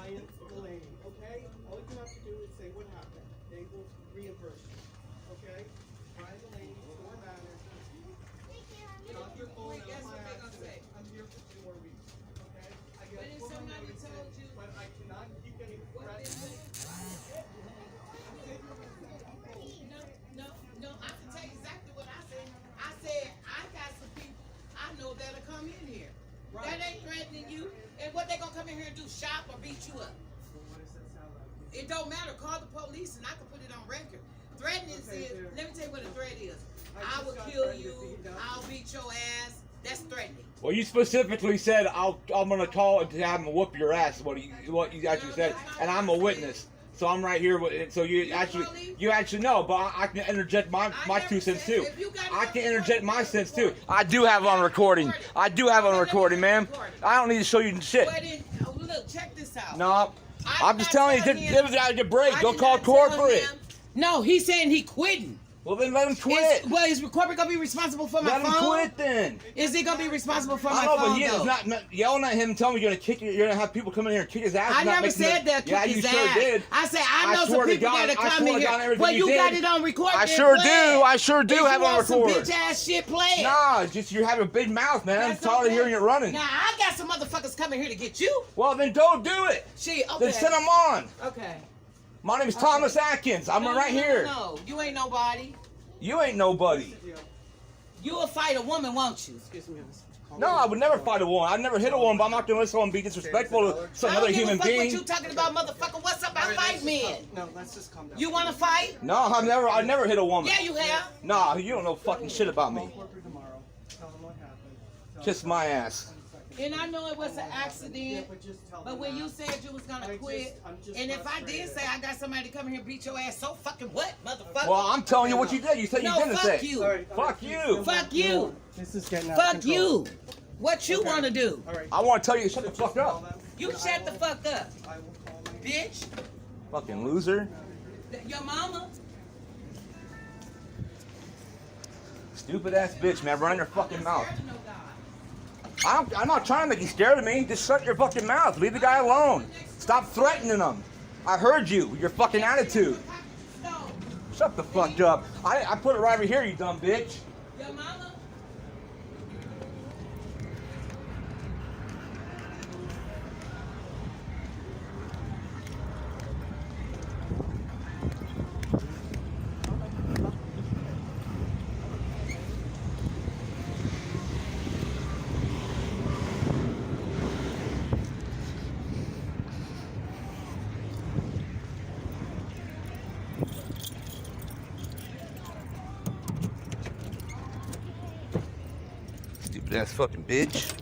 client, Delaney, okay? All you have to do is say what happened. They will reimburse you, okay? Brian Delaney, store manager. Not your phone, not my accident. I'm here for 2 more weeks, okay? I get full notices, but I cannot keep getting threatened. No, I can tell you exactly what I said. I said, I got some people I know that'll come in here. Right. That ain't threatening you. And what they gonna come in here and do, shop or beat you up? Well, what does that sound like? It don't matter. Call the police and I can put it on record. Threatening is, let me tell you what a threat is. I will kill you, I'll beat your ass. That's threatening. Well, you specifically said I'm gonna call and have him whoop your ass. What you actually said, and I'm a witness, so I'm right here. So you actually know, but I can interject my 2 cents too. I can interject my cents too. I do have it on recording. I do have it on recording, ma'am. I don't need to show you shit. Look, check this out. No, I'm just telling you, give it a break. Don't call corporate. No, he's saying he quitting. Well, then let him quit. Is corporate gonna be responsible for my phone? Let him quit then. Is he gonna be responsible for my phone? phone? But he is not yelling at him, telling me you're gonna have people come in here and kick his ass. I never said that. Yeah, you sure did. I said I know some people that are coming here. Well, you got it on record. I sure do. I sure do have it on record. Some bitch ass shit playing. Nah, it's just you have a big mouth, man. I'm tired of hearing you running. Now I got some motherfuckers coming here to get you. Well, then don't do it. Okay. Then send them on. Okay. My name is Thomas Atkins. I'm right here. No, you ain't nobody. You ain't nobody. You will fight a woman, won't you? Excuse me, no, I would never fight a woman. I'd never hit a woman, but I'm not going to let someone be disrespectful to some other human being. What you talking about, motherfucker? What's up? I fight men. No, let's just calm down. You want to fight? No, I never hit a woman. Yeah, you have. Nah, you don't know fucking shit about me. Tomorrow. Tell them what happened. Kiss my ass. And I know it was an accident, but when you said you was gonna quit, and if I did say I got somebody to come here and beat your ass, so fucking what, motherfucker? Well, I'm telling you what you did. You said you didn't say. You. Fuck you. Fuck you. This is getting out Fuck you. What you want to do? I want to tell you to shut the fuck up. You shut the fuck up, bitch. Fucking loser. Your mama. Stupid ass bitch, man. Run your fucking mouth. I'm not trying to make you scared of me. Just shut your fucking mouth. Leave the guy alone. Stop threatening him. I heard you. Your fucking attitude. Shut the fuck up. I put it right over here, you dumb bitch. Your mama. Stupid ass fucking bitch.